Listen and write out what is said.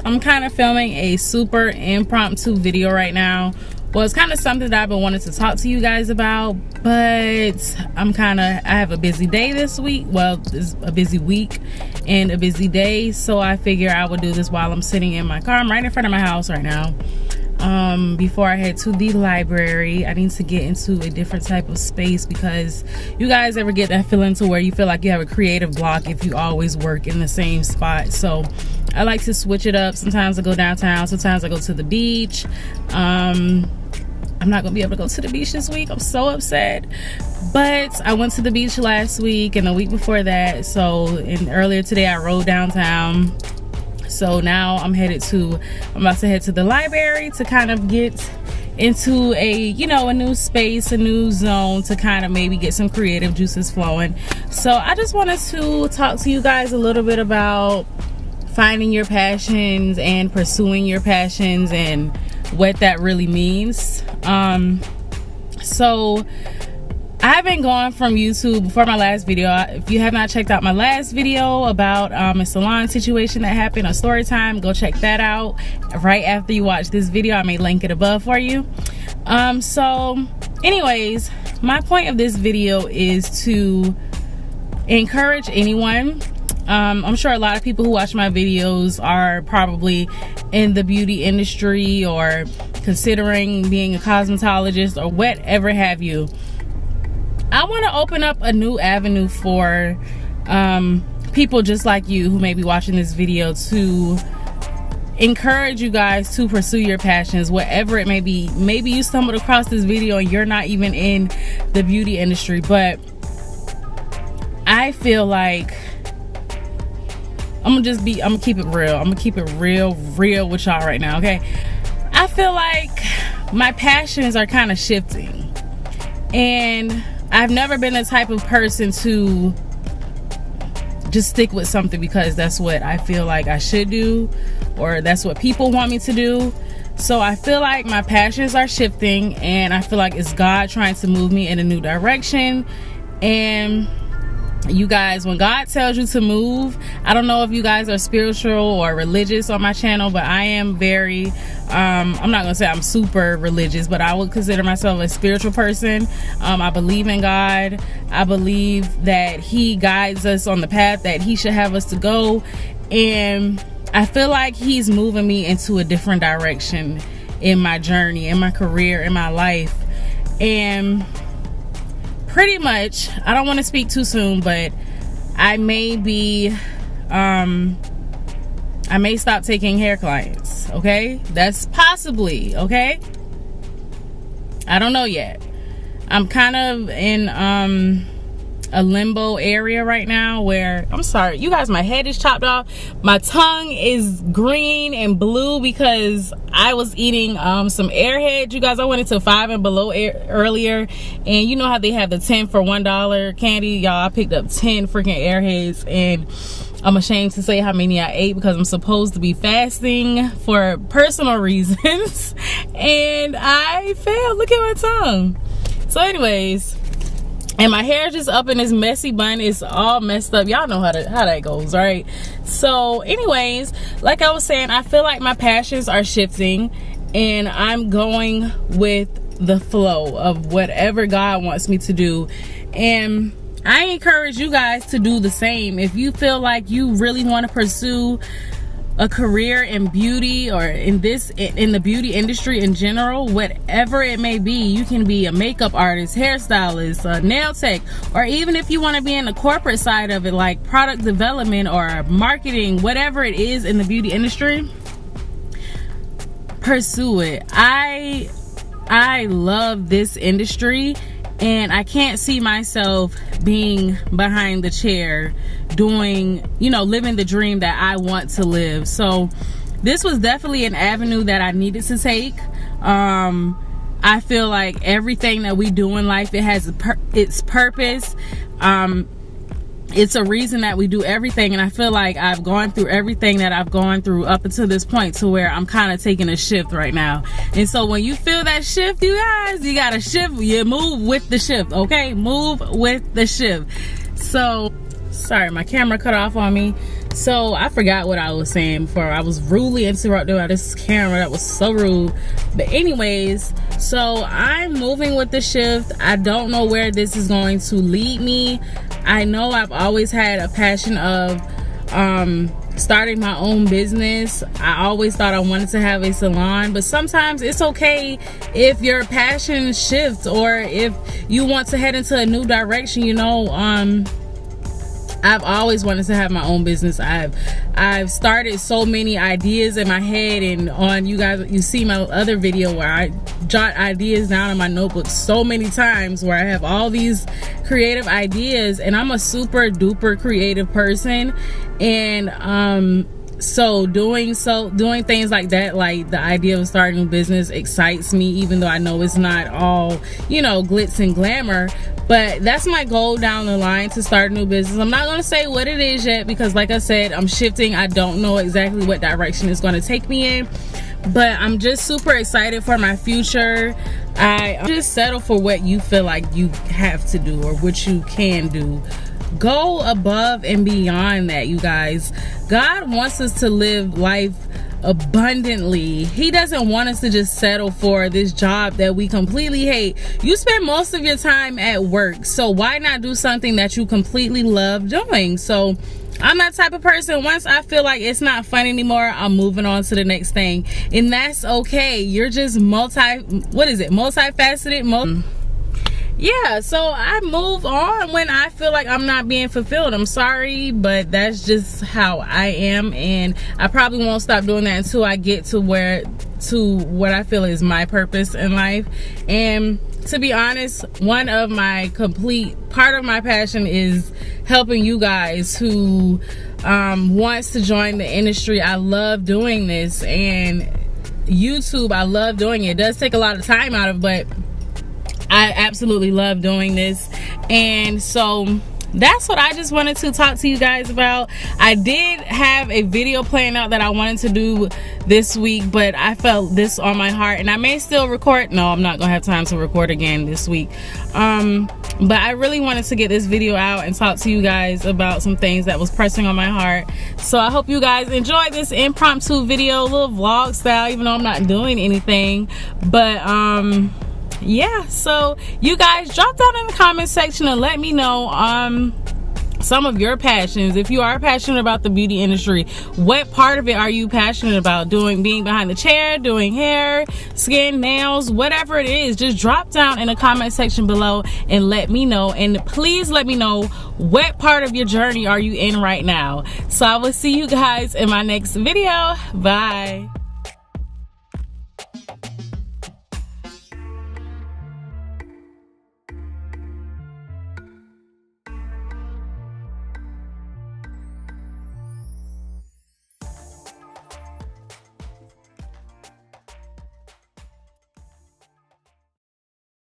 I'm kind of filming a super impromptu video right now. Well, it's kind of something that I've been wanting to talk to you guys about, but I have a busy day this week. Well, it's a busy week and a busy day, so I figure I would do this while I'm sitting in my car. I'm right in front of my house right now. Before I head to the library, I need to get into a different type of space, because you guys ever get that feeling to where you feel like you have a creative block if you always work in the same spot. So I like to switch it up. Sometimes I go downtown, sometimes I go to the beach. I'm not gonna be able to go to the beach this week. I'm so upset, but I went to the beach last week and the week before that. And earlier today I rode downtown. So now I'm about to head to the library to kind of get into a new space, a new zone, to kind of maybe get some creative juices flowing. So I just wanted to talk to you guys a little bit about finding your passions and pursuing your passions and what that really means. So I've been going from YouTube before my last video. If you have not checked out my last video about a salon situation that happened, a story time, go check that out right after you watch this video. I may link it above for you. So anyways, my point of this video is to encourage anyone. I'm sure a lot of people who watch my videos are probably in the beauty industry or considering being a cosmetologist or whatever have you. I want to open up a new avenue for people just like you who may be watching this video, to encourage you guys to pursue your passions, whatever it may be. Maybe you stumbled across this video and you're not even in the beauty industry, but I feel like I'm gonna keep it real. I'm gonna keep it real with y'all right now, okay? I feel like my passions are kind of shifting, and I've never been the type of person to just stick with something because that's what I feel like I should do, or that's what people want me to do. So I feel like my passions are shifting, and I feel like it's God trying to move me in a new direction. And you guys, when God tells you to move, I don't know if you guys are spiritual or religious on my channel, but I am very I'm not gonna say I'm super religious, but I would consider myself a spiritual person. I believe in God. I believe that He guides us on the path that He should have us to go, and I feel like He's moving me into a different direction in my journey, in my career, in my life. And pretty much, I don't want to speak too soon, but I may stop taking hair clients, okay? That's possibly, okay? I don't know yet. I'm kind of in a limbo area right now where, I'm sorry, you guys, my head is chopped off. My tongue is green and blue because I was eating some Airheads. You guys, I went into 5 and Below earlier, and you know how they have the 10 for $1 candy? Y'all, I picked up 10 freaking Airheads, and I'm ashamed to say how many I ate because I'm supposed to be fasting for personal reasons, and I failed. Look at my tongue. So anyways, and my hair just up in this messy bun. It's all messed up. Y'all know how that goes, right? So anyways, like I was saying, I feel like my passions are shifting, and I'm going with the flow of whatever God wants me to do. And I encourage you guys to do the same. If you feel like you really want to pursue a career in beauty, or in the beauty industry in general, whatever it may be, you can be a makeup artist, hairstylist, a nail tech, or even if you want to be in the corporate side of it, like product development or marketing, whatever it is in the beauty industry, pursue it. I love this industry, and I can't see myself being behind the chair doing, living the dream that I want to live. So this was definitely an avenue that I needed to take. I feel like everything that we do in life, it has its purpose. It's a reason that we do everything, and I feel like I've gone through everything that I've gone through up until this point, to where I'm kind of taking a shift right now. And so when you feel that shift, you guys, you gotta shift. You move with the shift, okay? Move with the shift. So sorry, my camera cut off on me. So I forgot what I was saying before. I was rudely interrupted by this camera. That was so rude. But anyways, so I'm moving with the shift. I don't know where this is going to lead me. I know I've always had a passion of starting my own business. I always thought I wanted to have a salon, but sometimes it's okay if your passion shifts, or if you want to head into a new direction. You know, I've always wanted to have my own business. I've started so many ideas in my head, and on you see my other video where I jot ideas down in my notebook so many times, where I have all these creative ideas, and I'm a super duper creative person. And so doing things like that, like the idea of starting a business, excites me, even though I know it's not all, you know, glitz and glamour. But that's my goal down the line, to start a new business. I'm not going to say what it is yet, because like I said, I'm shifting. I don't know exactly what direction it's going to take me in, but I'm just super excited for my future. I just settle for what you feel like you have to do, or what you can do. Go above and beyond that, you guys. God wants us to live life abundantly. He doesn't want us to just settle for this job that we completely hate. You spend most of your time at work, so why not do something that you completely love doing? So I'm that type of person. Once I feel like it's not fun anymore, I'm moving on to the next thing, and that's okay. You're just multifaceted. Yeah, so I move on when I feel like I'm not being fulfilled. I'm sorry, but that's just how I am, and I probably won't stop doing that until I get to what I feel is my purpose in life. And to be honest, part of my passion is helping you guys who wants to join the industry. I love doing this, and YouTube, I love doing it. It does take a lot of time out of it, but I absolutely love doing this. And so that's what I just wanted to talk to you guys about. I did have a video planned out that I wanted to do this week, but I felt this on my heart, and I may still record. No, I'm not gonna have time to record again this week. But I really wanted to get this video out and talk to you guys about some things that was pressing on my heart. So I hope you guys enjoyed this impromptu video, little vlog style, even though I'm not doing anything. But yeah, so you guys drop down in the comment section and let me know some of your passions. If you are passionate about the beauty industry, what part of it are you passionate about? Being behind the chair, doing hair, skin, nails, whatever it is, just drop down in the comment section below and let me know. And please let me know what part of your journey are you in right now. So I will see you guys in my next video. Bye.